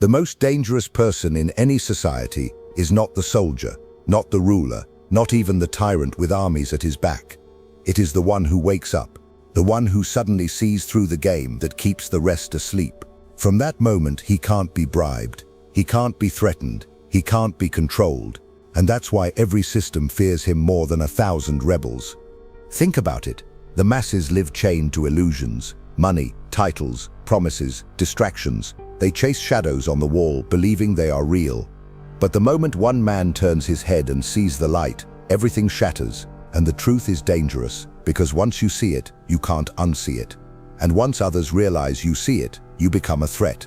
The most dangerous person in any society is not the soldier, not the ruler, not even the tyrant with armies at his back. It is the one who wakes up, the one who suddenly sees through the game that keeps the rest asleep. From that moment, he can't be bribed, he can't be threatened, he can't be controlled, and that's why every system fears him more than 1,000 rebels. Think about it. The masses live chained to illusions, money, titles, promises, distractions. They chase shadows on the wall, believing they are real. But the moment one man turns his head and sees the light, everything shatters, and the truth is dangerous, because once you see it, you can't unsee it. And once others realize you see it, you become a threat.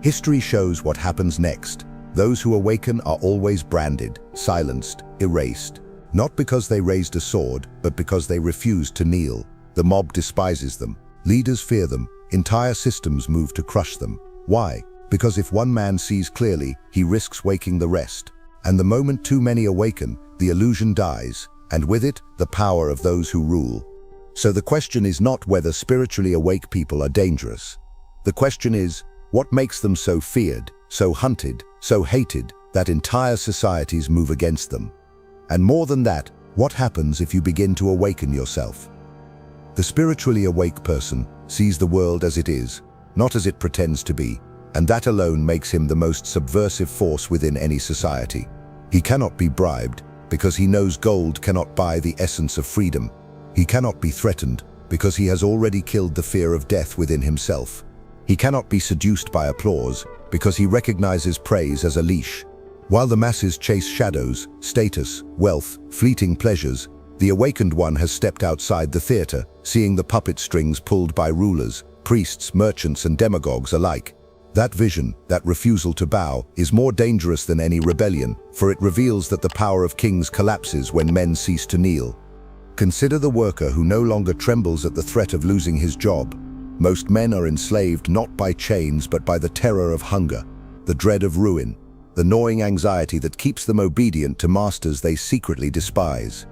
History shows what happens next. Those who awaken are always branded, silenced, erased. Not because they raised a sword, but because they refused to kneel. The mob despises them. Leaders fear them. Entire systems move to crush them. Why? Because if one man sees clearly, he risks waking the rest. And the moment too many awaken, the illusion dies, and with it, the power of those who rule. So the question is not whether spiritually awake people are dangerous. The question is, what makes them so feared, so hunted, so hated, that entire societies move against them? And more than that, what happens if you begin to awaken yourself? The spiritually awake person sees the world as it is, not as it pretends to be, and that alone makes him the most subversive force within any society. He cannot be bribed, because he knows gold cannot buy the essence of freedom. He cannot be threatened, because he has already killed the fear of death within himself. He cannot be seduced by applause, because he recognizes praise as a leash. While the masses chase shadows, status, wealth, fleeting pleasures, the awakened one has stepped outside the theater, seeing the puppet strings pulled by rulers, priests, merchants, and demagogues alike. That vision, that refusal to bow, is more dangerous than any rebellion, for it reveals that the power of kings collapses when men cease to kneel. Consider the worker who no longer trembles at the threat of losing his job. Most men are enslaved not by chains but by the terror of hunger, the dread of ruin, the gnawing anxiety that keeps them obedient to masters they secretly despise.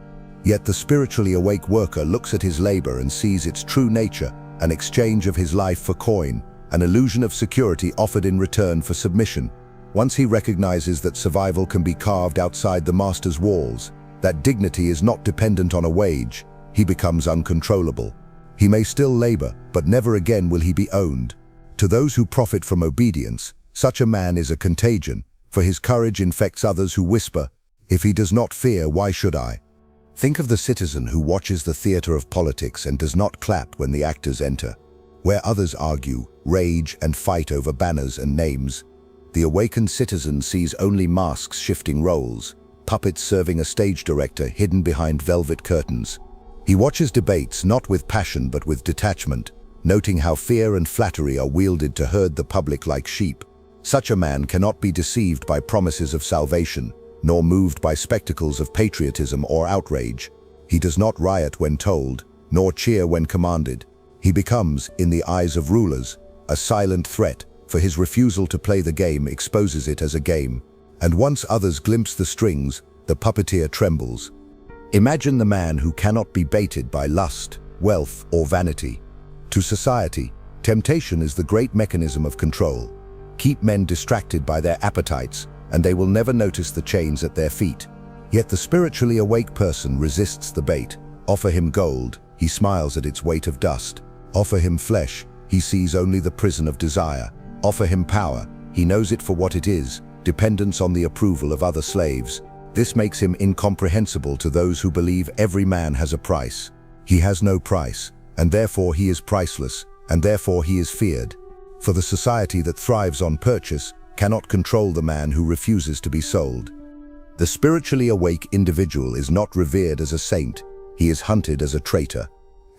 Yet the spiritually awake worker looks at his labor and sees its true nature, an exchange of his life for coin, an illusion of security offered in return for submission. Once he recognizes that survival can be carved outside the master's walls, that dignity is not dependent on a wage, he becomes uncontrollable. He may still labor, but never again will he be owned. To those who profit from obedience, such a man is a contagion, for his courage infects others who whisper, "If he does not fear, why should I?" Think of the citizen who watches the theater of politics and does not clap when the actors enter. Where others argue, rage, and fight over banners and names, the awakened citizen sees only masks shifting roles, puppets serving a stage director hidden behind velvet curtains. He watches debates not with passion but with detachment, noting how fear and flattery are wielded to herd the public like sheep. Such a man cannot be deceived by promises of salvation, nor moved by spectacles of patriotism or outrage. He does not riot when told, nor cheer when commanded. He becomes, in the eyes of rulers, a silent threat, for his refusal to play the game exposes it as a game. And once others glimpse the strings, the puppeteer trembles. Imagine the man who cannot be baited by lust, wealth, or vanity. To society, temptation is the great mechanism of control. Keep men distracted by their appetites, and they will never notice the chains at their feet. Yet the spiritually awake person resists the bait. Offer him gold, he smiles at its weight of dust. Offer him flesh, he sees only the prison of desire. Offer him power, he knows it for what it is, dependence on the approval of other slaves. This makes him incomprehensible to those who believe every man has a price. He has no price, and therefore he is priceless, and therefore he is feared. For the society that thrives on purchase cannot control the man who refuses to be sold. The spiritually awake individual is not revered as a saint, he is hunted as a traitor.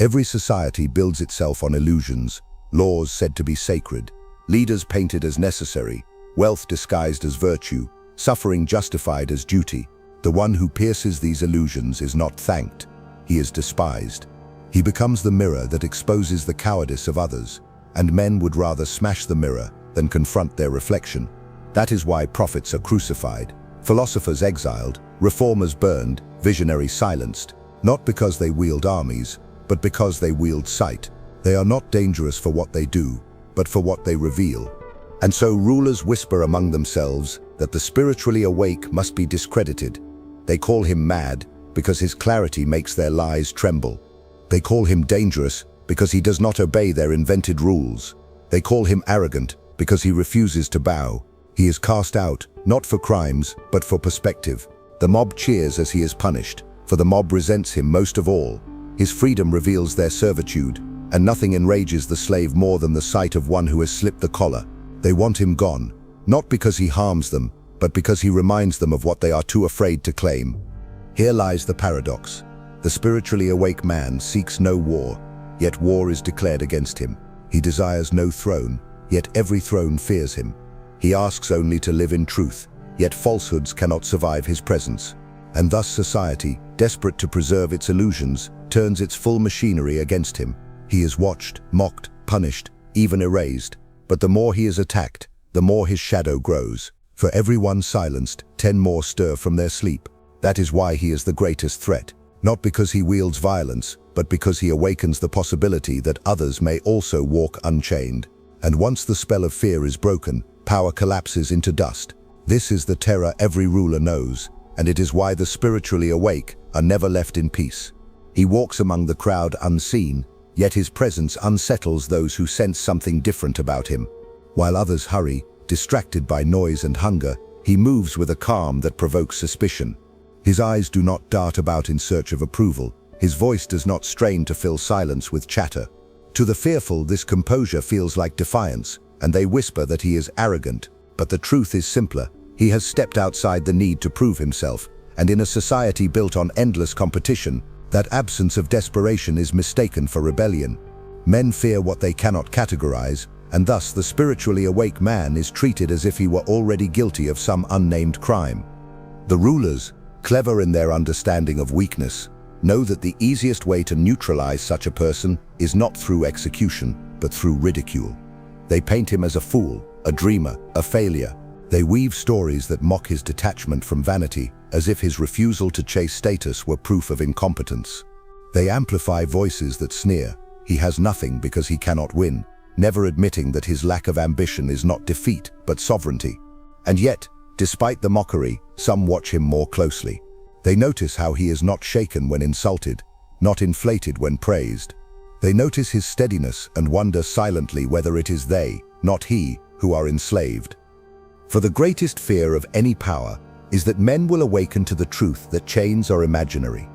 Every society builds itself on illusions, laws said to be sacred, leaders painted as necessary, wealth disguised as virtue, suffering justified as duty. The one who pierces these illusions is not thanked, he is despised. He becomes the mirror that exposes the cowardice of others, and men would rather smash the mirror than confront their reflection. That is why prophets are crucified, philosophers exiled, reformers burned, visionaries silenced, not because they wield armies, but because they wield sight. They are not dangerous for what they do, but for what they reveal. And so rulers whisper among themselves that the spiritually awake must be discredited. They call him mad because his clarity makes their lies tremble. They call him dangerous because he does not obey their invented rules. They call him arrogant because he refuses to bow. He is cast out, not for crimes, but for perspective. The mob cheers as he is punished, for the mob resents him most of all. His freedom reveals their servitude, and nothing enrages the slave more than the sight of one who has slipped the collar. They want him gone, not because he harms them, but because he reminds them of what they are too afraid to claim. Here lies the paradox. The spiritually awake man seeks no war, yet war is declared against him. He desires no throne, yet every throne fears him. He asks only to live in truth, yet falsehoods cannot survive his presence. And thus society, desperate to preserve its illusions, turns its full machinery against him. He is watched, mocked, punished, even erased. But the more he is attacked, the more his shadow grows. For every one silenced, 10 more stir from their sleep. That is why he is the greatest threat, not because he wields violence, but because he awakens the possibility that others may also walk unchained. And once the spell of fear is broken, power collapses into dust. This is the terror every ruler knows, and it is why the spiritually awake are never left in peace. He walks among the crowd unseen, yet his presence unsettles those who sense something different about him. While others hurry, distracted by noise and hunger, he moves with a calm that provokes suspicion. His eyes do not dart about in search of approval. His voice does not strain to fill silence with chatter. To the fearful, this composure feels like defiance, and they whisper that he is arrogant. But the truth is simpler. He has stepped outside the need to prove himself, and in a society built on endless competition, that absence of desperation is mistaken for rebellion. Men fear what they cannot categorize, and thus the spiritually awake man is treated as if he were already guilty of some unnamed crime. The rulers, clever in their understanding of weakness, know that the easiest way to neutralize such a person is not through execution, but through ridicule. They paint him as a fool, a dreamer, a failure. They weave stories that mock his detachment from vanity, as if his refusal to chase status were proof of incompetence. They amplify voices that sneer. He has nothing because he cannot win, never admitting that his lack of ambition is not defeat, but sovereignty. And yet, despite the mockery, some watch him more closely. They notice how he is not shaken when insulted, not inflated when praised. They notice his steadiness and wonder silently whether it is they, not he, who are enslaved. For the greatest fear of any power is that men will awaken to the truth that chains are imaginary.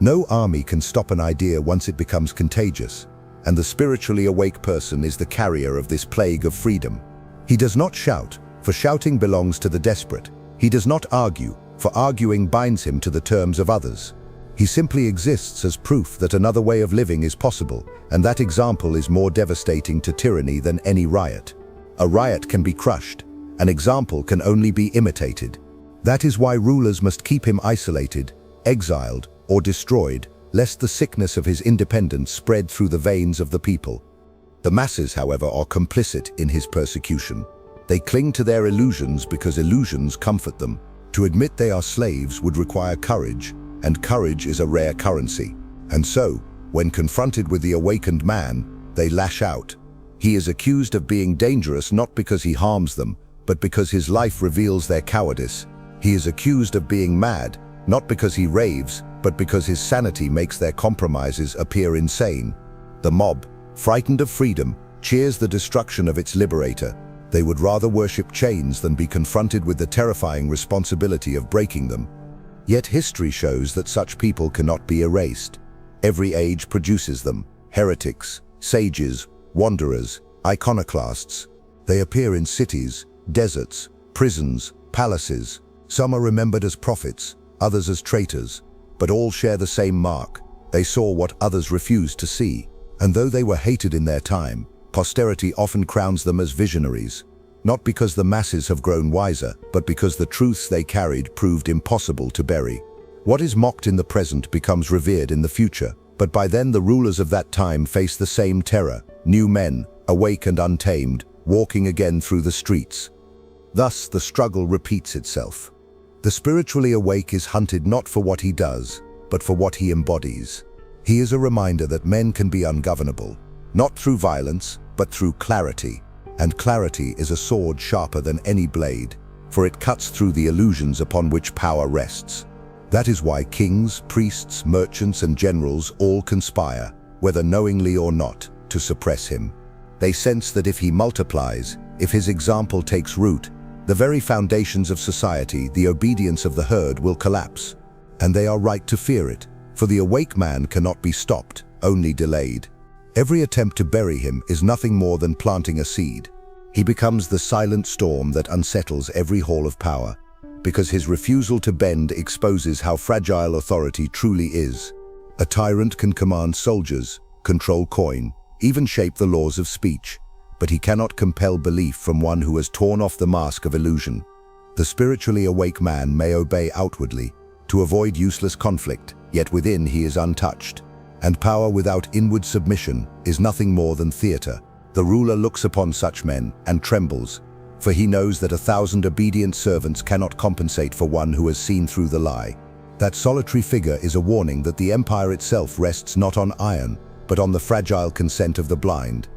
No army can stop an idea once it becomes contagious, and the spiritually awake person is the carrier of this plague of freedom. He does not shout, for shouting belongs to the desperate. He does not argue, for arguing binds him to the terms of others. He simply exists as proof that another way of living is possible, and that example is more devastating to tyranny than any riot. A riot can be crushed. An example can only be imitated. That is why rulers must keep him isolated, exiled, or destroyed, lest the sickness of his independence spread through the veins of the people. The masses, however, are complicit in his persecution. They cling to their illusions because illusions comfort them. To admit they are slaves would require courage, and courage is a rare currency. And so, when confronted with the awakened man, they lash out. He is accused of being dangerous not because he harms them, but because his life reveals their cowardice. He is accused of being mad, not because he raves, but because his sanity makes their compromises appear insane. The mob, frightened of freedom, cheers the destruction of its liberator. They would rather worship chains than be confronted with the terrifying responsibility of breaking them. Yet history shows that such people cannot be erased. Every age produces them: heretics, sages, wanderers, iconoclasts. They appear in cities, deserts, prisons, palaces. Some are remembered as prophets, others as traitors, but all share the same mark. They saw what others refused to see, and though they were hated in their time, posterity often crowns them as visionaries, not because the masses have grown wiser, but because the truths they carried proved impossible to bury. What is mocked in the present becomes revered in the future, but by then the rulers of that time face the same terror: new men, awake and untamed, walking again through the streets. Thus the struggle repeats itself. The spiritually awake is hunted not for what he does, but for what he embodies. He is a reminder that men can be ungovernable, not through violence, but through clarity. and clarity is a sword sharper than any blade, for it cuts through the illusions upon which power rests. That is why kings, priests, merchants, and generals all conspire, whether knowingly or not, to suppress him. They sense that if he multiplies, if his example takes root, the very foundations of society, the obedience of the herd, will collapse. And they are right to fear it, for the awake man cannot be stopped, only delayed. Every attempt to bury him is nothing more than planting a seed. He becomes the silent storm that unsettles every hall of power, because his refusal to bend exposes how fragile authority truly is. A tyrant can command soldiers, control coin, even shape the laws of speech, but he cannot compel belief from one who has torn off the mask of illusion. The spiritually awake man may obey outwardly, to avoid useless conflict, yet within he is untouched. And power without inward submission is nothing more than theater. The ruler looks upon such men and trembles, for he knows that 1,000 obedient servants cannot compensate for one who has seen through the lie. That solitary figure is a warning that the empire itself rests not on iron, but on the fragile consent of the blind.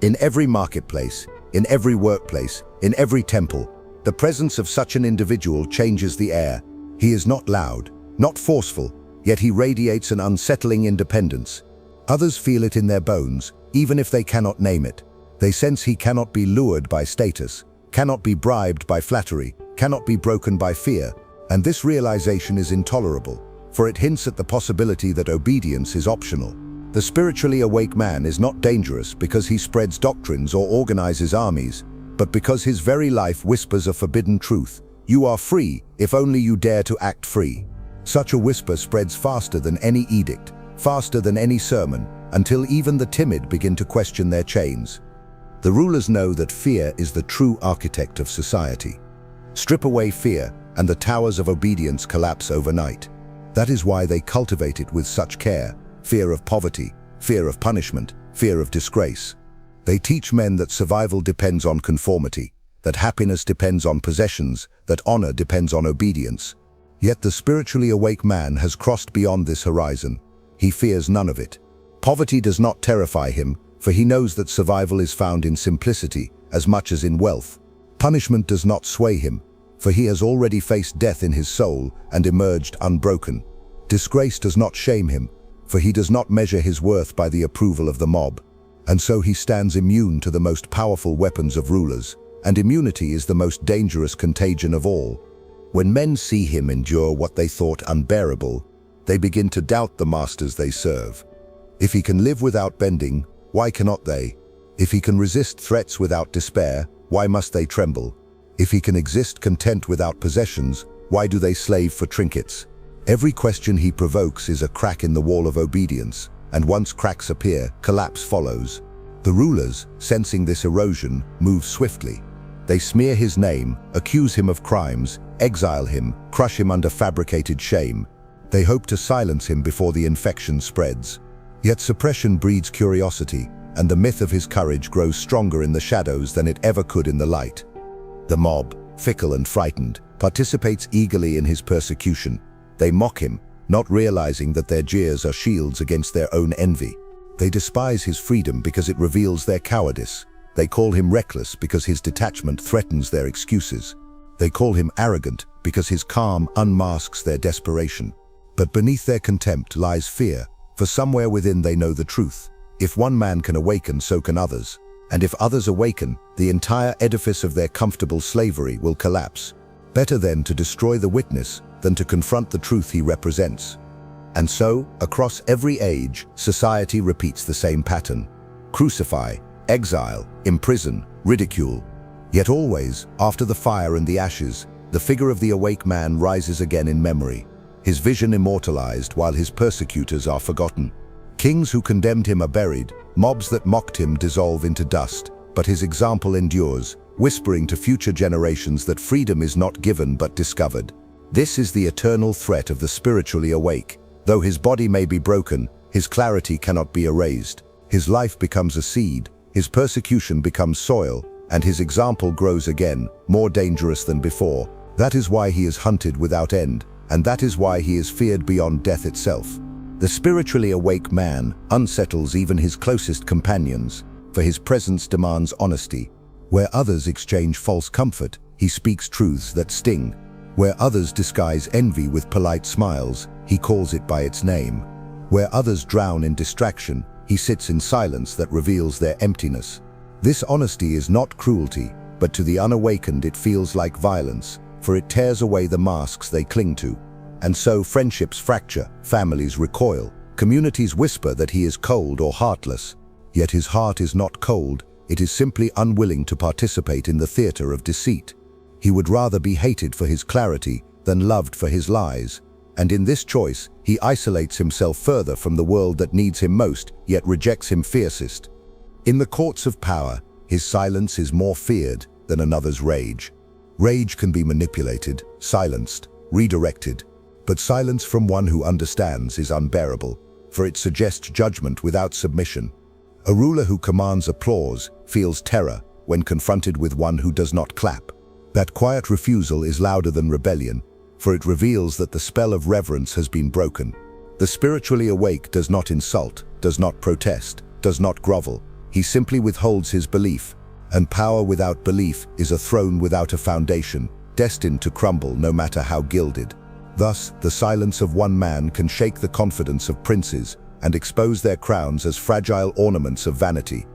In every marketplace, in every workplace, in every temple, the presence of such an individual changes the air. He is not loud, not forceful, yet he radiates an unsettling independence. Others feel it in their bones, even if they cannot name it. They sense he cannot be lured by status, cannot be bribed by flattery, cannot be broken by fear, and this realization is intolerable, for it hints at the possibility that obedience is optional. The spiritually awake man is not dangerous because he spreads doctrines or organizes armies, but because his very life whispers a forbidden truth. You are free if only you dare to act free. Such a whisper spreads faster than any edict, faster than any sermon, until even the timid begin to question their chains. The rulers know that fear is the true architect of society. Strip away fear, and the towers of obedience collapse overnight. That is why they cultivate it with such care: fear of poverty, fear of punishment, fear of disgrace. They teach men that survival depends on conformity, that happiness depends on possessions, that honor depends on obedience. Yet the spiritually awake man has crossed beyond this horizon. He fears none of it. Poverty does not terrify him, for he knows that survival is found in simplicity as much as in wealth. Punishment does not sway him, for he has already faced death in his soul and emerged unbroken. Disgrace does not shame him, for he does not measure his worth by the approval of the mob. And so he stands immune to the most powerful weapons of rulers, and immunity is the most dangerous contagion of all. When men see him endure what they thought unbearable, they begin to doubt the masters they serve. If he can live without bending, why cannot they? If he can resist threats without despair, why must they tremble? If he can exist content without possessions, why do they slave for trinkets? Every question he provokes is a crack in the wall of obedience, and once cracks appear, collapse follows. The rulers, sensing this erosion, move swiftly. They smear his name, accuse him of crimes, exile him, crush him under fabricated shame. They hope to silence him before the infection spreads. Yet suppression breeds curiosity, and the myth of his courage grows stronger in the shadows than it ever could in the light. The mob, fickle and frightened, participates eagerly in his persecution. They mock him, not realizing that their jeers are shields against their own envy. They despise his freedom because it reveals their cowardice. They call him reckless because his detachment threatens their excuses. They call him arrogant because his calm unmasks their desperation. But beneath their contempt lies fear, for somewhere within they know the truth. If one man can awaken, so can others. And if others awaken, the entire edifice of their comfortable slavery will collapse. Better then to destroy the witness than to confront the truth he represents. And so, across every age, society repeats the same pattern. Crucify, exile, imprison, ridicule. Yet always, after the fire and the ashes, the figure of the awake man rises again in memory, his vision immortalized while his persecutors are forgotten. Kings who condemned him are buried, mobs that mocked him dissolve into dust, but his example endures, whispering to future generations that freedom is not given but discovered. This is the eternal threat of the spiritually awake. Though his body may be broken, his clarity cannot be erased. His life becomes a seed, his persecution becomes soil, and his example grows again, more dangerous than before. That is why he is hunted without end, and that is why he is feared beyond death itself. The spiritually awake man unsettles even his closest companions, for his presence demands honesty. Where others exchange false comfort, he speaks truths that sting. Where others disguise envy with polite smiles, he calls it by its name. Where others drown in distraction, he sits in silence that reveals their emptiness. This honesty is not cruelty, but to the unawakened it feels like violence, for it tears away the masks they cling to. And so friendships fracture, families recoil, communities whisper that he is cold or heartless. Yet his heart is not cold, it is simply unwilling to participate in the theater of deceit. He would rather be hated for his clarity than loved for his lies. And in this choice, he isolates himself further from the world that needs him most, yet rejects him fiercest. In the courts of power, his silence is more feared than another's rage. Rage can be manipulated, silenced, redirected. But silence from one who understands is unbearable, for it suggests judgment without submission. A ruler who commands applause feels terror when confronted with one who does not clap. That quiet refusal is louder than rebellion, for it reveals that the spell of reverence has been broken. The spiritually awake does not insult, does not protest, does not grovel. He simply withholds his belief, and power without belief is a throne without a foundation, destined to crumble no matter how gilded. Thus, the silence of one man can shake the confidence of princes and expose their crowns as fragile ornaments of vanity.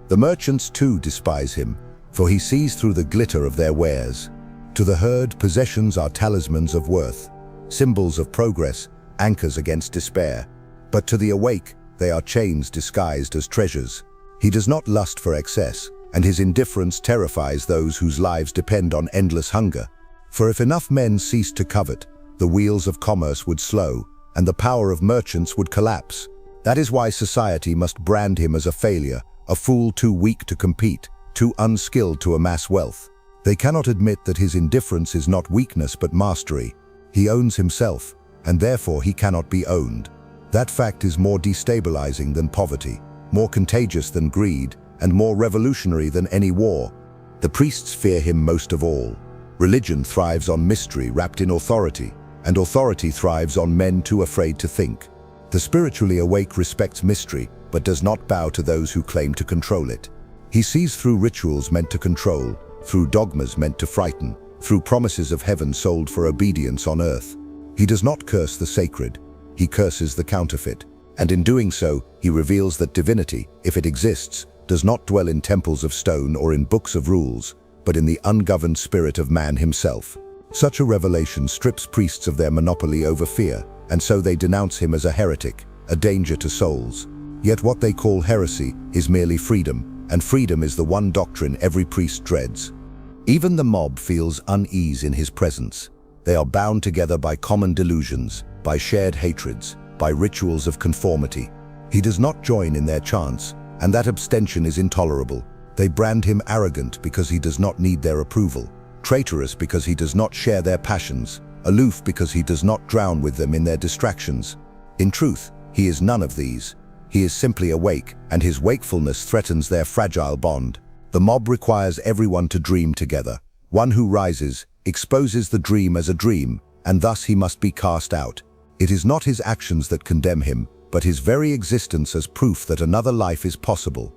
The merchants too despise him, for he sees through the glitter of their wares. To the herd, possessions are talismans of worth, symbols of progress, anchors against despair. But to the awake, they are chains disguised as treasures. He does not lust for excess, and his indifference terrifies those whose lives depend on endless hunger. For if enough men ceased to covet, the wheels of commerce would slow, and the power of merchants would collapse. That is why society must brand him as a failure, a fool too weak to compete, too unskilled to amass wealth. They cannot admit that his indifference is not weakness but mastery. He owns himself, and therefore he cannot be owned. That fact is more destabilizing than poverty, more contagious than greed, and more revolutionary than any war. The priests fear him most of all. Religion thrives on mystery wrapped in authority, and authority thrives on men too afraid to think. The spiritually awake respects mystery, but does not bow to those who claim to control it. He sees through rituals meant to control, through dogmas meant to frighten, through promises of heaven sold for obedience on earth. He does not curse the sacred, he curses the counterfeit. And in doing so, he reveals that divinity, if it exists, does not dwell in temples of stone or in books of rules, but in the ungoverned spirit of man himself. Such a revelation strips priests of their monopoly over fear, and so they denounce him as a heretic, a danger to souls. Yet what they call heresy is merely freedom, and freedom is the one doctrine every priest dreads. Even the mob feels unease in his presence. They are bound together by common delusions, by shared hatreds, by rituals of conformity. He does not join in their chants, and that abstention is intolerable. They brand him arrogant because he does not need their approval, traitorous because he does not share their passions, aloof because he does not drown with them in their distractions. In truth, he is none of these. He is simply awake, and his wakefulness threatens their fragile bond. The mob requires everyone to dream together. One who rises exposes the dream as a dream, and thus he must be cast out. It is not his actions that condemn him, but his very existence as proof that another life is possible.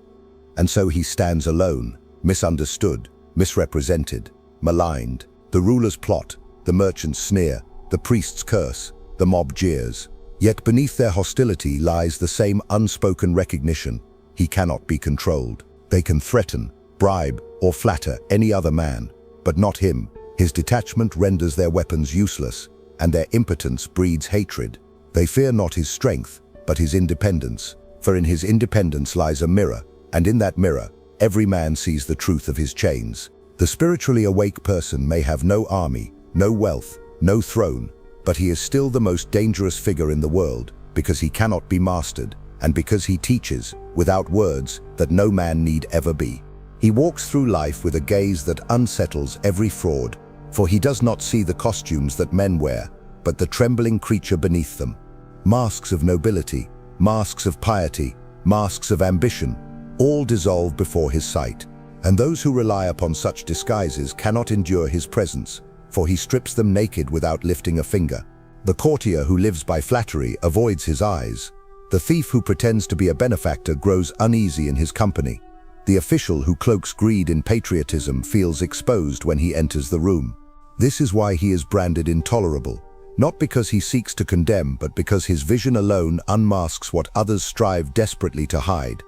And so he stands alone, misunderstood, misrepresented, maligned. The rulers plot, the merchants sneer, the priests curse, the mob jeers. Yet beneath their hostility lies the same unspoken recognition: he cannot be controlled. They can threaten, bribe, or flatter any other man, but not him. His detachment renders their weapons useless, and their impotence breeds hatred. They fear not his strength, but his independence, for in his independence lies a mirror, and in that mirror, every man sees the truth of his chains. The spiritually awake person may have no army, no wealth, no throne, but he is still the most dangerous figure in the world, because he cannot be mastered, and because he teaches, without words, that no man need ever be. He walks through life with a gaze that unsettles every fraud, for he does not see the costumes that men wear, but the trembling creature beneath them. Masks of nobility, masks of piety, masks of ambition, all dissolve before his sight. And those who rely upon such disguises cannot endure his presence, for he strips them naked without lifting a finger. The courtier who lives by flattery avoids his eyes. The thief who pretends to be a benefactor grows uneasy in his company. The official who cloaks greed in patriotism feels exposed when he enters the room. This is why he is branded intolerable, not because he seeks to condemn, but because his vision alone unmasks what others strive desperately to hide.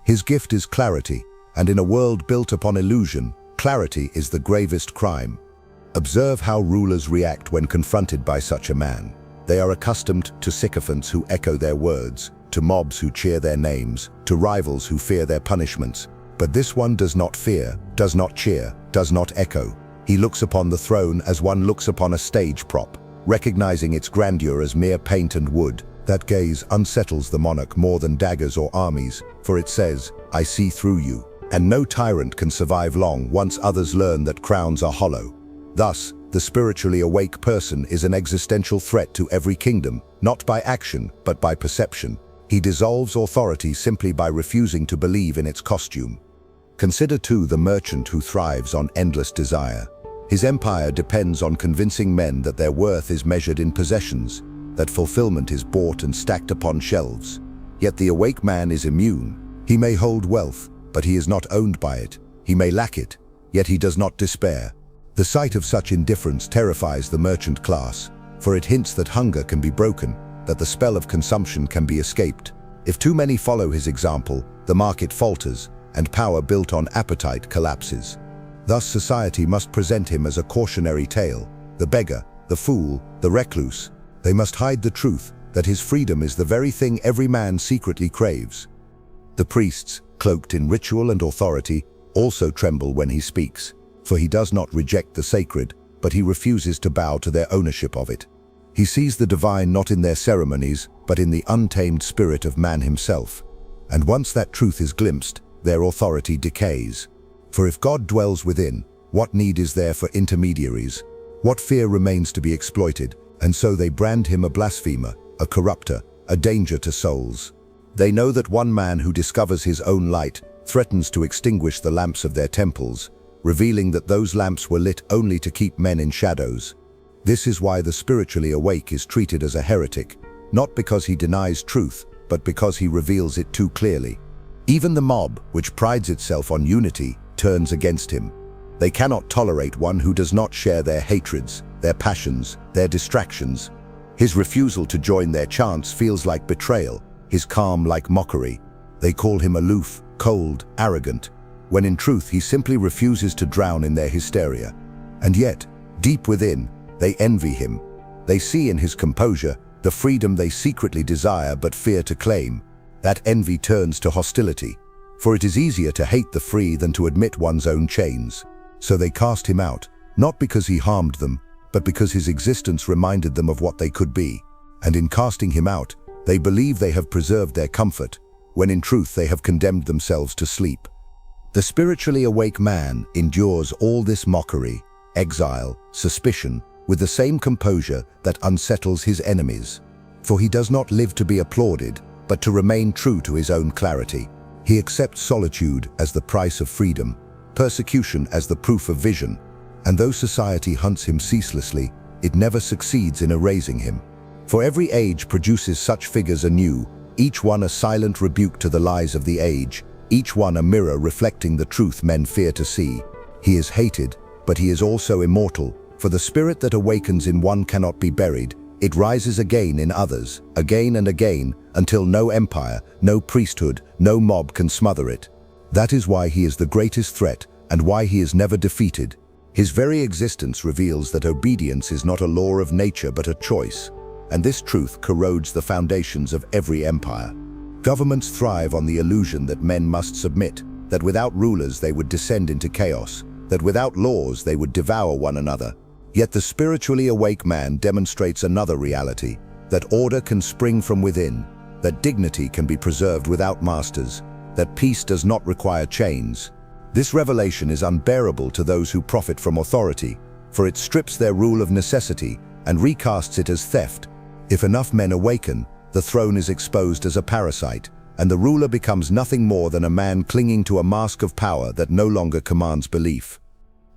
His gift is clarity, and in a world built upon illusion, clarity is the gravest crime. Observe how rulers react when confronted by such a man. They are accustomed to sycophants who echo their words, to mobs who cheer their names, to rivals who fear their punishments. But this one does not fear, does not cheer, does not echo. He looks upon the throne as one looks upon a stage prop, recognizing its grandeur as mere paint and wood. That gaze unsettles the monarch more than daggers or armies, for it says, "I see through you." And no tyrant can survive long once others learn that crowns are hollow. Thus, the spiritually awake person is an existential threat to every kingdom, not by action, but by perception. He dissolves authority simply by refusing to believe in its costume. Consider too the merchant who thrives on endless desire. His empire depends on convincing men that their worth is measured in possessions, that fulfillment is bought and stacked upon shelves. Yet the awake man is immune. He may hold wealth, but he is not owned by it. He may lack it, yet he does not despair. The sight of such indifference terrifies the merchant class, for it hints that hunger can be broken, that the spell of consumption can be escaped. If too many follow his example, the market falters, and power built on appetite collapses. Thus society must present him as a cautionary tale, the beggar, the fool, the recluse. They must hide the truth that his freedom is the very thing every man secretly craves. The priests, cloaked in ritual and authority, also tremble when he speaks, for he does not reject the sacred, but he refuses to bow to their ownership of it. He sees the divine not in their ceremonies, but in the untamed spirit of man himself. And once that truth is glimpsed, their authority decays. For if God dwells within, what need is there for intermediaries? What fear remains to be exploited? And so they brand him a blasphemer, a corrupter, a danger to souls. They know that one man who discovers his own light threatens to extinguish the lamps of their temples, revealing that those lamps were lit only to keep men in shadows. This is why the spiritually awake is treated as a heretic, not because he denies truth, but because he reveals it too clearly. Even the mob, which prides itself on unity, turns against him. They cannot tolerate one who does not share their hatreds, their passions, their distractions. His refusal to join their chants feels like betrayal, his calm like mockery. They call him aloof, cold, arrogant, when in truth he simply refuses to drown in their hysteria. And yet, deep within, they envy him. They see in his composure the freedom they secretly desire but fear to claim. That envy turns to hostility, for it is easier to hate the free than to admit one's own chains. So they cast him out, not because he harmed them, but because his existence reminded them of what they could be. And in casting him out, they believe they have preserved their comfort, when in truth they have condemned themselves to sleep. The spiritually awake man endures all this mockery, exile, suspicion, with the same composure that unsettles his enemies. For he does not live to be applauded, but to remain true to his own clarity. He accepts solitude as the price of freedom, persecution as the proof of vision, and though society hunts him ceaselessly, it never succeeds in erasing him. For every age produces such figures anew, each one a silent rebuke to the lies of the age, each one a mirror reflecting the truth men fear to see. He is hated, but he is also immortal, for the spirit that awakens in one cannot be buried. It rises again in others, again and again, until no empire, no priesthood, no mob can smother it. That is why he is the greatest threat, and why he is never defeated. His very existence reveals that obedience is not a law of nature but a choice, and this truth corrodes the foundations of every empire. Governments thrive on the illusion that men must submit, that without rulers they would descend into chaos, that without laws they would devour one another. Yet the spiritually awake man demonstrates another reality, that order can spring from within, that dignity can be preserved without masters, that peace does not require chains. This revelation is unbearable to those who profit from authority, for it strips their rule of necessity and recasts it as theft. If enough men awaken, the throne is exposed as a parasite, and the ruler becomes nothing more than a man clinging to a mask of power that no longer commands belief.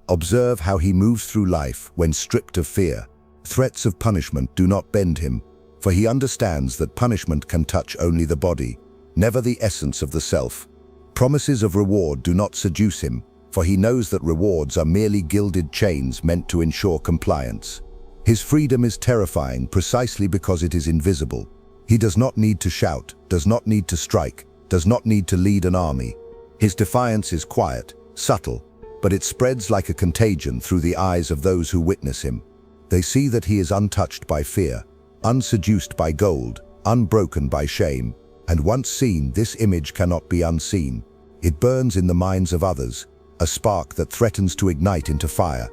Observe how he moves through life when stripped of fear. Threats of punishment do not bend him, for he understands that punishment can touch only the body, never the essence of the self. Promises of reward do not seduce him, for he knows that rewards are merely gilded chains meant to ensure compliance. His freedom is terrifying precisely because it is invisible. He does not need to shout, does not need to strike, does not need to lead an army. His defiance is quiet, subtle, but it spreads like a contagion through the eyes of those who witness him. They see that he is untouched by fear, unseduced by gold, unbroken by shame, and once seen, this image cannot be unseen. It burns in the minds of others, a spark that threatens to ignite into fire.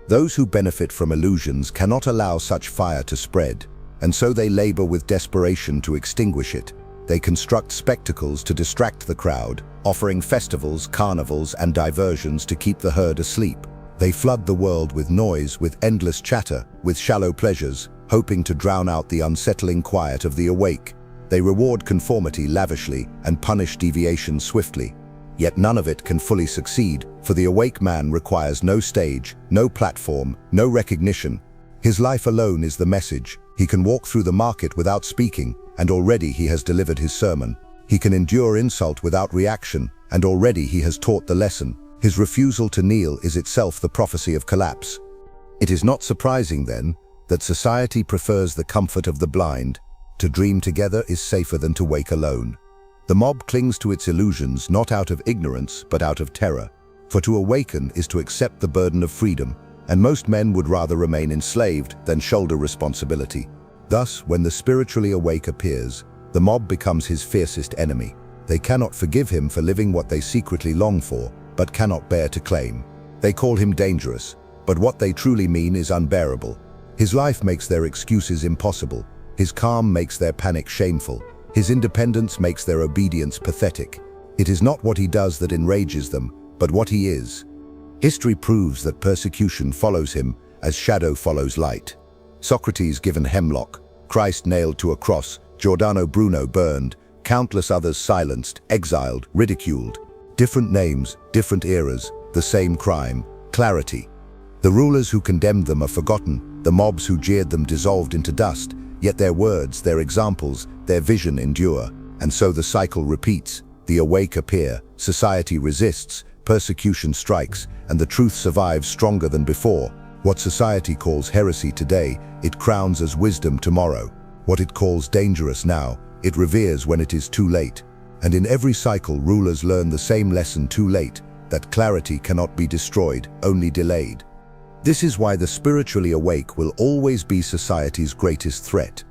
Those who benefit from illusions cannot allow such fire to spread, and so they labor with desperation to extinguish it. They construct spectacles to distract the crowd, offering festivals, carnivals, and diversions to keep the herd asleep. They flood the world with noise, with endless chatter, with shallow pleasures, hoping to drown out the unsettling quiet of the awake. They reward conformity lavishly and punish deviation swiftly. Yet none of it can fully succeed, for the awake man requires no stage, no platform, no recognition. His life alone is the message. He can walk through the market without speaking, and already he has delivered his sermon. He can endure insult without reaction, and already he has taught the lesson. His refusal to kneel is itself the prophecy of collapse. It is not surprising, then, that society prefers the comfort of the blind. To dream together is safer than to wake alone. The mob clings to its illusions not out of ignorance, but out of terror. For to awaken is to accept the burden of freedom, and most men would rather remain enslaved than shoulder responsibility. Thus, when the spiritually awake appears, the mob becomes his fiercest enemy. They cannot forgive him for living what they secretly long for, but cannot bear to claim. They call him dangerous, but what they truly mean is unbearable. His life makes their excuses impossible. His calm makes their panic shameful. His independence makes their obedience pathetic. It is not what he does that enrages them, but what he is. History proves that persecution follows him as shadow follows light. Socrates given hemlock, Christ nailed to a cross, Giordano Bruno burned, countless others silenced, exiled, ridiculed. Different names, different eras, the same crime, clarity. The rulers who condemned them are forgotten, the mobs who jeered them dissolved into dust, yet their words, their examples, their vision endure. And so the cycle repeats. The awake appear, society resists, persecution strikes, and the truth survives stronger than before. What society calls heresy today, it crowns as wisdom tomorrow. What it calls dangerous now, it reveres when it is too late. And in every cycle, rulers learn the same lesson too late, that clarity cannot be destroyed, only delayed. This is why the spiritually awake will always be society's greatest threat.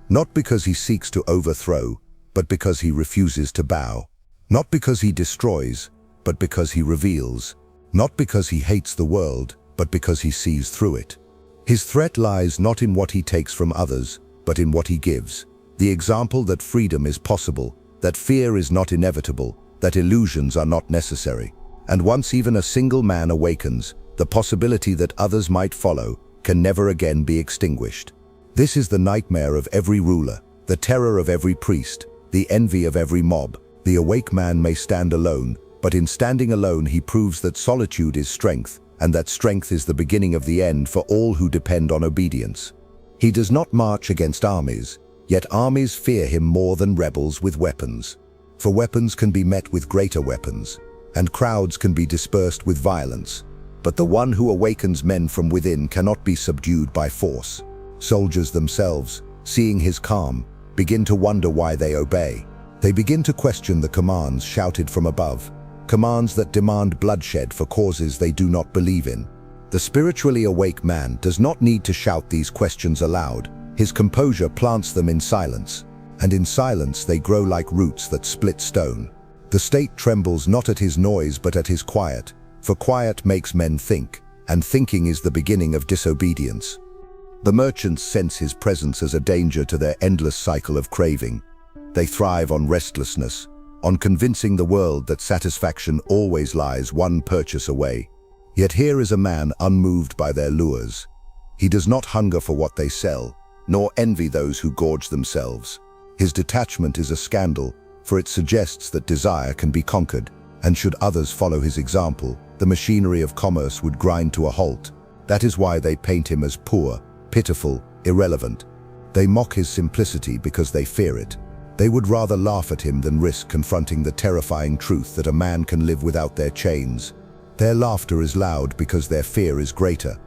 Not because he seeks to overthrow, but because he refuses to bow. Not because he destroys, but because he reveals. Not because he hates the world, but because he sees through it. His threat lies not in what he takes from others, but in what he gives. The example that freedom is possible, that fear is not inevitable, that illusions are not necessary. And once even a single man awakens, the possibility that others might follow can never again be extinguished. This is the nightmare of every ruler, the terror of every priest, the envy of every mob. The awake man may stand alone, but in standing alone he proves that solitude is strength, and that strength is the beginning of the end for all who depend on obedience. He does not march against armies, yet armies fear him more than rebels with weapons. For weapons can be met with greater weapons, and crowds can be dispersed with violence. But the one who awakens men from within cannot be subdued by force. Soldiers themselves, seeing his calm, begin to wonder why they obey. They begin to question the commands shouted from above, commands that demand bloodshed for causes they do not believe in. The spiritually awake man does not need to shout these questions aloud. His composure plants them in silence, and in silence they grow like roots that split stone. The state trembles not at his noise but at his quiet, for quiet makes men think, and thinking is the beginning of disobedience. The merchants sense his presence as a danger to their endless cycle of craving. They thrive on restlessness, on convincing the world that satisfaction always lies one purchase away. Yet here is a man unmoved by their lures. He does not hunger for what they sell, nor envy those who gorge themselves. His detachment is a scandal, for it suggests that desire can be conquered, and should others follow his example, the machinery of commerce would grind to a halt. That is why they paint him as poor, pitiful, irrelevant. They mock his simplicity because they fear it. They would rather laugh at him than risk confronting the terrifying truth that a man can live without their chains. Their laughter is loud because their fear is greater.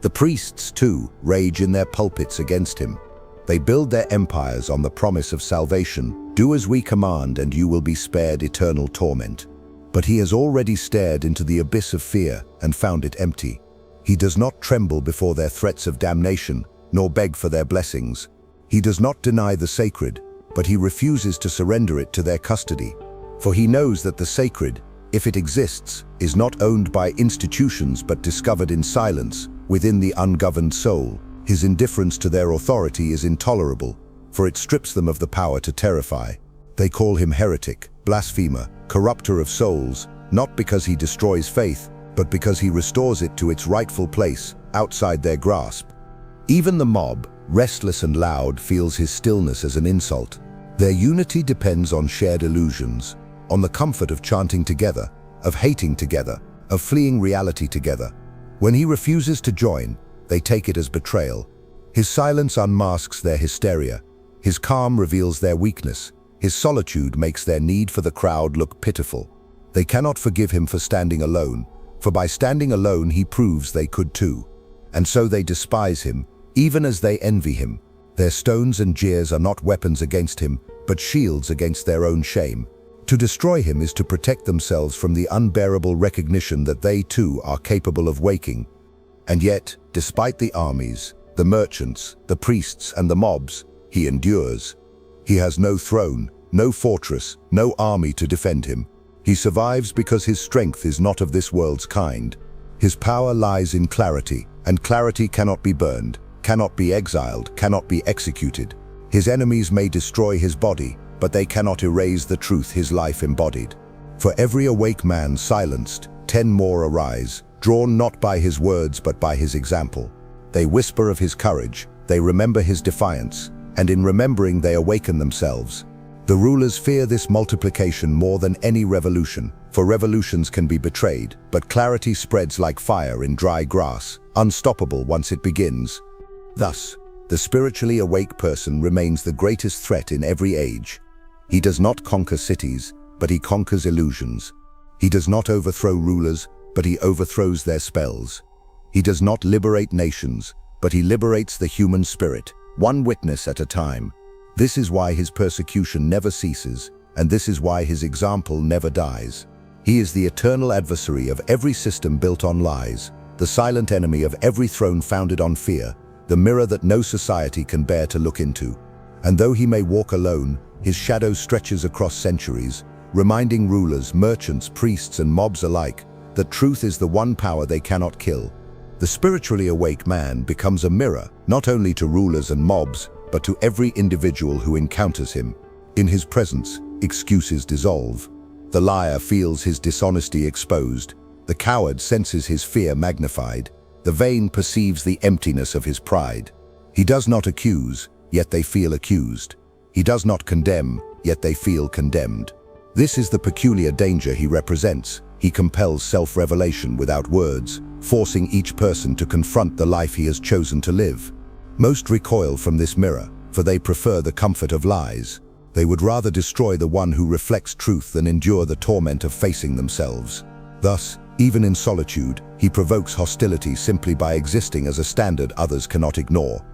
The priests, too, rage in their pulpits against him. They build their empires on the promise of salvation. Do as we command and you will be spared eternal torment. But he has already stared into the abyss of fear and found it empty. He does not tremble before their threats of damnation, nor beg for their blessings. He does not deny the sacred, but he refuses to surrender it to their custody. For he knows that the sacred, if it exists, is not owned by institutions but discovered in silence, within the ungoverned soul. His indifference to their authority is intolerable, for it strips them of the power to terrify. They call him heretic, blasphemer, corrupter of souls, not because he destroys faith, but because he restores it to its rightful place, outside their grasp. Even the mob, restless and loud, feels his stillness as an insult. Their unity depends on shared illusions, on the comfort of chanting together, of hating together, of fleeing reality together. When he refuses to join, they take it as betrayal. His silence unmasks their hysteria. His calm reveals their weakness. His solitude makes their need for the crowd look pitiful. They cannot forgive him for standing alone, for by standing alone he proves they could too. And so they despise him, even as they envy him. Their stones and jeers are not weapons against him, but shields against their own shame. To destroy him is to protect themselves from the unbearable recognition that they too are capable of waking. And yet, despite the armies, the merchants, the priests and the mobs, he endures. He has no throne, no fortress, no army to defend him. He survives because his strength is not of this world's kind. His power lies in clarity, and clarity cannot be burned, cannot be exiled, cannot be executed. His enemies may destroy his body, but they cannot erase the truth his life embodied. For every awake man silenced, 10 more arise, drawn not by his words but by his example. They whisper of his courage, they remember his defiance, and in remembering they awaken themselves. The rulers fear this multiplication more than any revolution, for revolutions can be betrayed, but clarity spreads like fire in dry grass, unstoppable once it begins. Thus, the spiritually awake person remains the greatest threat in every age. He does not conquer cities, but he conquers illusions. He does not overthrow rulers, but he overthrows their spells. He does not liberate nations, but he liberates the human spirit, one witness at a time. This is why his persecution never ceases, and this is why his example never dies. He is the eternal adversary of every system built on lies, the silent enemy of every throne founded on fear, the mirror that no society can bear to look into. And though he may walk alone, his shadow stretches across centuries, reminding rulers, merchants, priests, and mobs alike that truth is the one power they cannot kill. The spiritually awake man becomes a mirror, not only to rulers and mobs, but to every individual who encounters him. In his presence, excuses dissolve. The liar feels his dishonesty exposed. The coward senses his fear magnified. The vain perceives the emptiness of his pride. He does not accuse, yet they feel accused. He does not condemn, yet they feel condemned. This is the peculiar danger he represents. He compels self-revelation without words, forcing each person to confront the life he has chosen to live. Most recoil from this mirror, for they prefer the comfort of lies. They would rather destroy the one who reflects truth than endure the torment of facing themselves. Thus, even in solitude, he provokes hostility simply by existing as a standard others cannot ignore.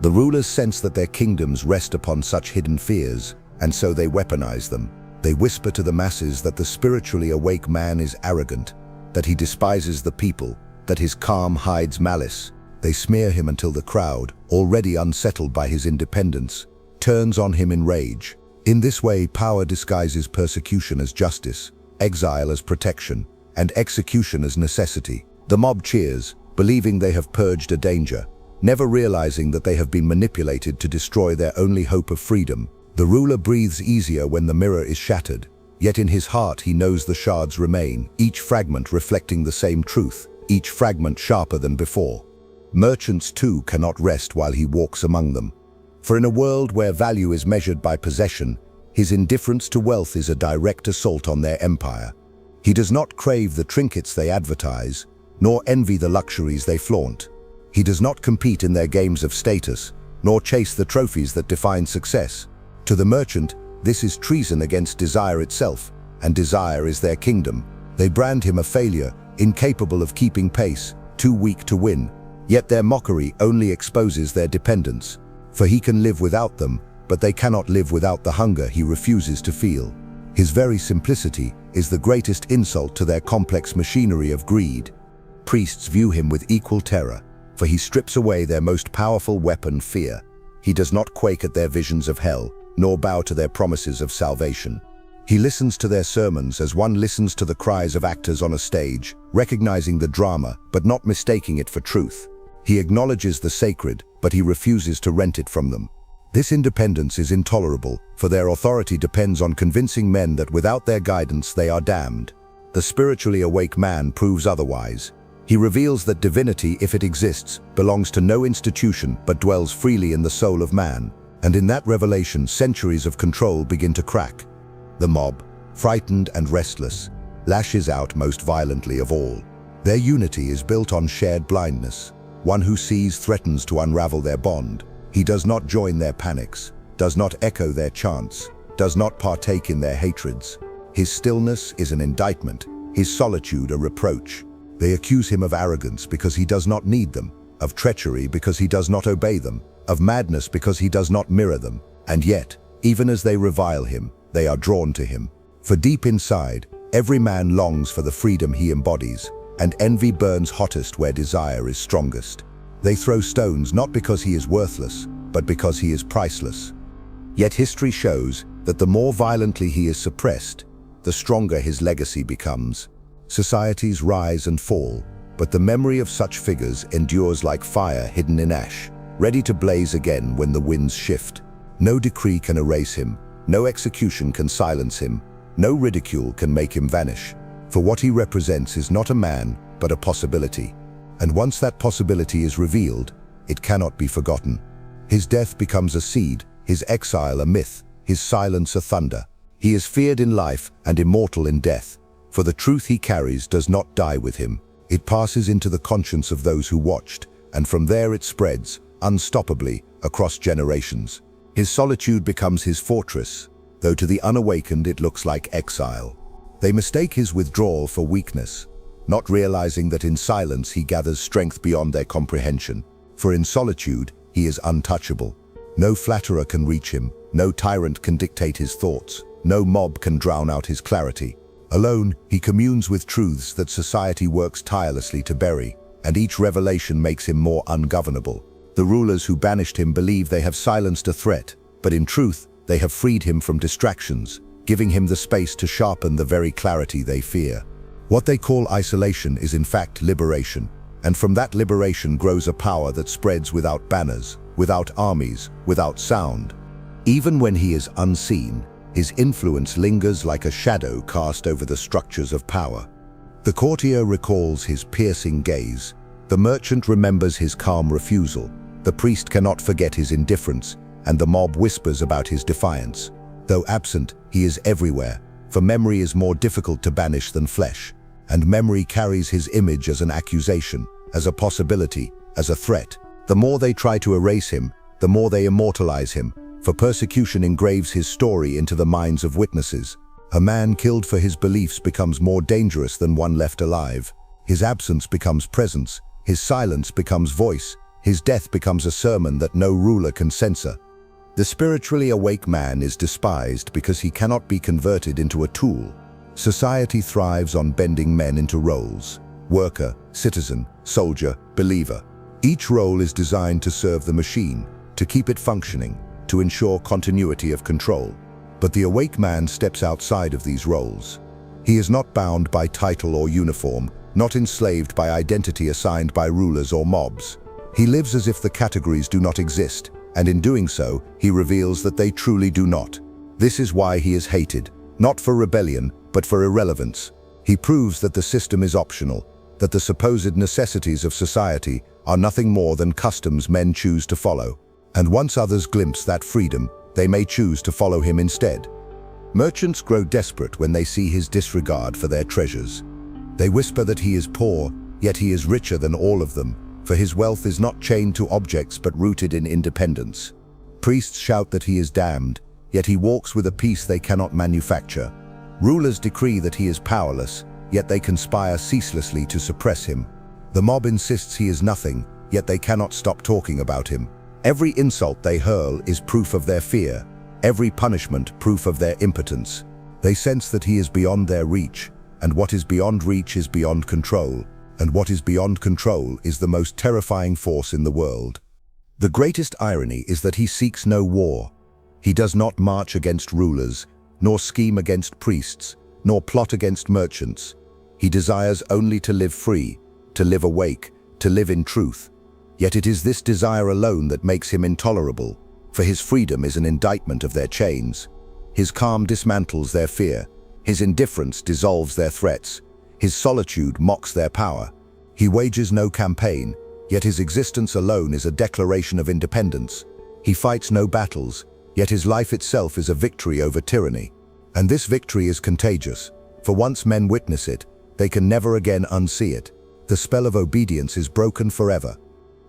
The rulers sense that their kingdoms rest upon such hidden fears, and so they weaponize them. They whisper to the masses that the spiritually awake man is arrogant, that he despises the people, that his calm hides malice. They smear him until the crowd, already unsettled by his independence, turns on him in rage. In this way, power disguises persecution as justice, exile as protection, and execution as necessity. The mob cheers, believing they have purged a danger, never realizing that they have been manipulated to destroy their only hope of freedom. The ruler breathes easier when the mirror is shattered, yet in his heart he knows the shards remain, each fragment reflecting the same truth, each fragment sharper than before. Merchants too cannot rest while he walks among them. For in a world where value is measured by possession, his indifference to wealth is a direct assault on their empire. He does not crave the trinkets they advertise, nor envy the luxuries they flaunt. He does not compete in their games of status, nor chase the trophies that define success. To the merchant, This is treason against desire itself, and desire is their kingdom. They brand him a failure, incapable of keeping pace, too weak to win. Yet their mockery only exposes their dependence. For he can live without them, but they cannot live without the hunger he refuses to feel. His very simplicity is the greatest insult to their complex machinery of greed. Priests view him with equal terror, for he strips away their most powerful weapon, fear. He does not quake at their visions of hell, nor bow to their promises of salvation. He listens to their sermons as one listens to the cries of actors on a stage, recognizing the drama but not mistaking it for truth. He acknowledges the sacred, but he refuses to rent it from them. This independence is intolerable, for their authority depends on convincing men that without their guidance they are damned. The spiritually awake man proves otherwise. He reveals that divinity, if it exists, belongs to no institution but dwells freely in the soul of man. And in that revelation, centuries of control begin to crack. The mob, frightened and restless, lashes out most violently of all. Their unity is built on shared blindness. One who sees threatens to unravel their bond. He does not join their panics, does not echo their chants, does not partake in their hatreds. His stillness is an indictment, his solitude a reproach. They accuse him of arrogance because he does not need them, of treachery because he does not obey them, of madness because he does not mirror them. And yet, even as they revile him, they are drawn to him. For deep inside, every man longs for the freedom he embodies, and envy burns hottest where desire is strongest. They throw stones not because he is worthless, but because he is priceless. Yet history shows that the more violently he is suppressed, the stronger his legacy becomes. Societies rise and fall, but the memory of such figures endures like fire hidden in ash, ready to blaze again when the winds shift. No decree can erase him, no execution can silence him, no ridicule can make him vanish. For what he represents is not a man, but a possibility. And once that possibility is revealed, it cannot be forgotten. His death becomes a seed, his exile a myth, his silence a thunder. He is feared in life and immortal in death, for the truth he carries does not die with him. It passes into the conscience of those who watched, and from there it spreads, unstoppably, across generations. His solitude becomes his fortress, though to the unawakened it looks like exile. They mistake his withdrawal for weakness, not realizing that in silence he gathers strength beyond their comprehension. For in solitude, he is untouchable. No flatterer can reach him, no tyrant can dictate his thoughts, no mob can drown out his clarity. Alone, he communes with truths that society works tirelessly to bury, and each revelation makes him more ungovernable. The rulers who banished him believe they have silenced a threat, but in truth, they have freed him from distractions, giving him the space to sharpen the very clarity they fear. What they call isolation is in fact liberation, and from that liberation grows a power that spreads without banners, without armies, without sound. Even when he is unseen, his influence lingers like a shadow cast over the structures of power. The courtier recalls his piercing gaze. The merchant remembers his calm refusal. The priest cannot forget his indifference, and the mob whispers about his defiance. Though absent, he is everywhere, for memory is more difficult to banish than flesh, and memory carries his image as an accusation, as a possibility, as a threat. The more they try to erase him, the more they immortalize him, for persecution engraves his story into the minds of witnesses. A man killed for his beliefs becomes more dangerous than one left alive. His absence becomes presence, his silence becomes voice, his death becomes a sermon that no ruler can censor. The spiritually awake man is despised because he cannot be converted into a tool. Society thrives on bending men into roles: worker, citizen, soldier, believer. Each role is designed to serve the machine, to keep it functioning, to ensure continuity of control. But the awake man steps outside of these roles. He is not bound by title or uniform, not enslaved by identity assigned by rulers or mobs. He lives as if the categories do not exist, and in doing so, he reveals that they truly do not. This is why he is hated, not for rebellion, but for irrelevance. He proves that the system is optional, that the supposed necessities of society are nothing more than customs men choose to follow. And once others glimpse that freedom, they may choose to follow him instead. Merchants grow desperate when they see his disregard for their treasures. They whisper that he is poor, yet he is richer than all of them, for his wealth is not chained to objects but rooted in independence. Priests shout that he is damned, yet he walks with a peace they cannot manufacture. Rulers decree that he is powerless, yet they conspire ceaselessly to suppress him. The mob insists he is nothing, yet they cannot stop talking about him. Every insult they hurl is proof of their fear, every punishment proof of their impotence. They sense that he is beyond their reach, and what is beyond reach is beyond control, and what is beyond control is the most terrifying force in the world. The greatest irony is that he seeks no war. He does not march against rulers, nor scheme against priests, nor plot against merchants. He desires only to live free, to live awake, to live in truth. Yet it is this desire alone that makes him intolerable, for his freedom is an indictment of their chains. His calm dismantles their fear, his indifference dissolves their threats, his solitude mocks their power. He wages no campaign, yet his existence alone is a declaration of independence. He fights no battles, yet his life itself is a victory over tyranny. And this victory is contagious, for once men witness it, they can never again unsee it. The spell of obedience is broken forever.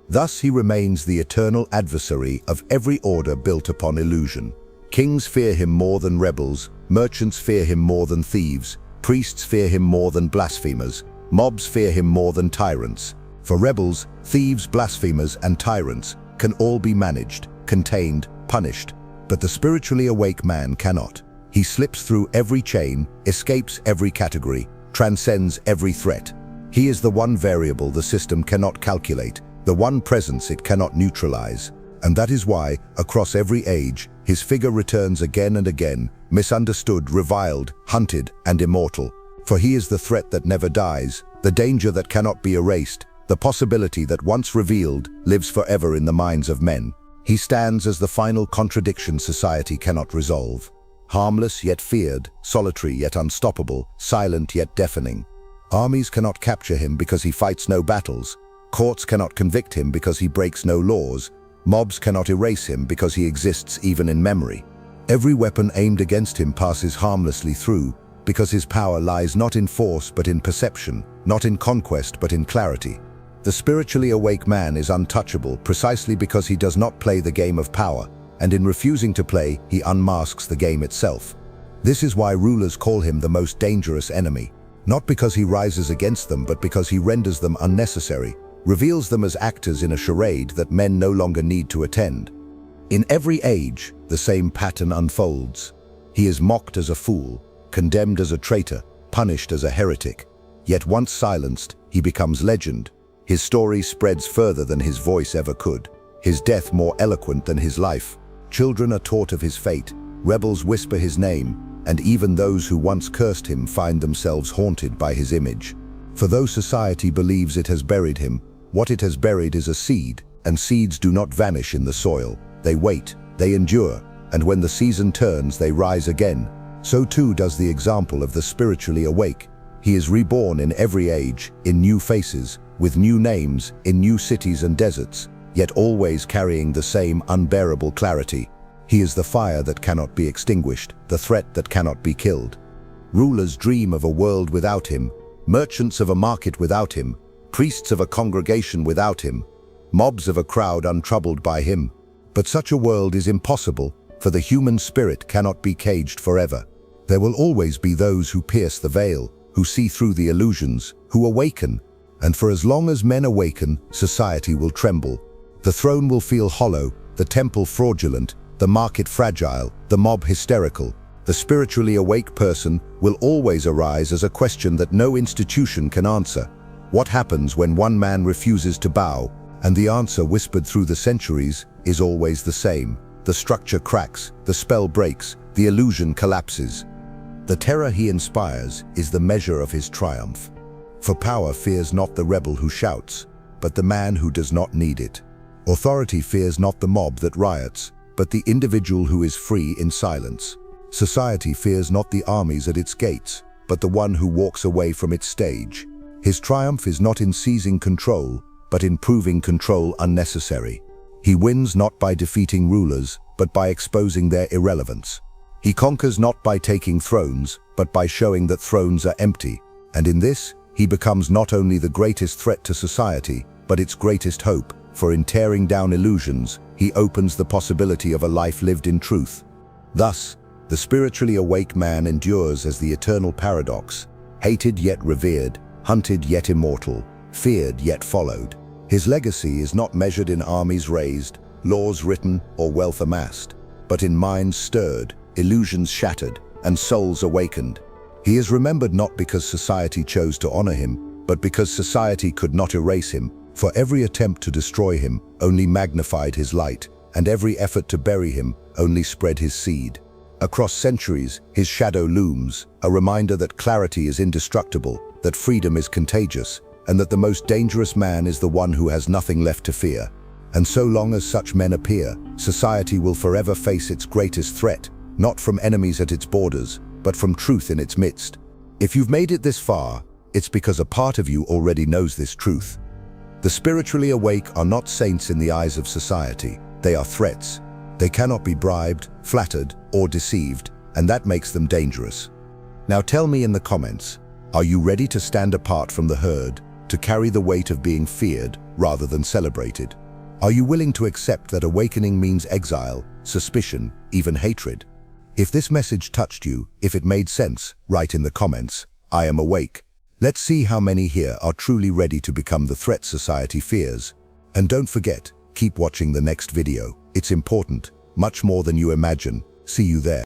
Thus he remains the eternal adversary of every order built upon illusion. Kings fear him more than rebels, merchants fear him more than thieves, priests fear him more than blasphemers, mobs fear him more than tyrants. For rebels, thieves, blasphemers, and tyrants can all be managed, contained, punished. But the spiritually awake man cannot. He slips through every chain, escapes every category, transcends every threat. He is the one variable the system cannot calculate, the one presence it cannot neutralize. And that is why, across every age, his figure returns again and again, misunderstood, reviled, hunted, and immortal. For he is the threat that never dies, the danger that cannot be erased, the possibility that once revealed lives forever in the minds of men. He stands as the final contradiction society cannot resolve. Harmless yet feared, solitary yet unstoppable, silent yet deafening. Armies cannot capture him because he fights no battles. Courts cannot convict him because he breaks no laws. Mobs cannot erase him because he exists even in memory. Every weapon aimed against him passes harmlessly through, because his power lies not in force but in perception, not in conquest but in clarity. The spiritually awake man is untouchable precisely because he does not play the game of power, and in refusing to play, he unmasks the game itself. This is why rulers call him the most dangerous enemy, not because he rises against them but because he renders them unnecessary, reveals them as actors in a charade that men no longer need to attend. In every age, the same pattern unfolds. He is mocked as a fool, condemned as a traitor, punished as a heretic. Yet once silenced, he becomes legend. His story spreads further than his voice ever could, his death more eloquent than his life. Children are taught of his fate, rebels whisper his name, and even those who once cursed him find themselves haunted by his image. For though society believes it has buried him, what it has buried is a seed, and seeds do not vanish in the soil. They wait, they endure, and when the season turns, they rise again. So too does the example of the spiritually awake. He is reborn in every age, in new faces, with new names, in new cities and deserts, yet always carrying the same unbearable clarity. He is the fire that cannot be extinguished, the threat that cannot be killed. Rulers dream of a world without him, merchants of a market without him, priests of a congregation without him, mobs of a crowd untroubled by him. But such a world is impossible, for the human spirit cannot be caged forever. There will always be those who pierce the veil, who see through the illusions, who awaken. And for as long as men awaken, society will tremble. The throne will feel hollow, the temple fraudulent, the market fragile, the mob hysterical. The spiritually awake person will always arise as a question that no institution can answer. What happens when one man refuses to bow? And the answer, whispered through the centuries, is always the same. The structure cracks, the spell breaks, the illusion collapses. The terror he inspires is the measure of his triumph. For power fears not the rebel who shouts, but the man who does not need it. Authority fears not the mob that riots, but the individual who is free in silence. Society fears not the armies at its gates, but the one who walks away from its stage. His triumph is not in seizing control, but in proving control unnecessary. He wins not by defeating rulers, but by exposing their irrelevance. He conquers not by taking thrones, but by showing that thrones are empty. And in this, he becomes not only the greatest threat to society, but its greatest hope, for in tearing down illusions, he opens the possibility of a life lived in truth. Thus, the spiritually awake man endures as the eternal paradox, hated yet revered, hunted yet immortal, feared yet followed. His legacy is not measured in armies raised, laws written, or wealth amassed, but in minds stirred, illusions shattered, and souls awakened. He is remembered not because society chose to honor him, but because society could not erase him, for every attempt to destroy him only magnified his light, and every effort to bury him only spread his seed. Across centuries, his shadow looms, a reminder that clarity is indestructible, that freedom is contagious, and that the most dangerous man is the one who has nothing left to fear. And so long as such men appear, society will forever face its greatest threat, not from enemies at its borders, but from truth in its midst. If you've made it this far, it's because a part of you already knows this truth. The spiritually awake are not saints in the eyes of society. They are threats. They cannot be bribed, flattered, or deceived, and that makes them dangerous. Now tell me in the comments, are you ready to stand apart from the herd, to carry the weight of being feared rather than celebrated? Are you willing to accept that awakening means exile, suspicion, even hatred? If this message touched you, if it made sense, write in the comments, I am awake. Let's see how many here are truly ready to become the threat society fears. And don't forget, keep watching the next video. It's important, much more than you imagine. See you there.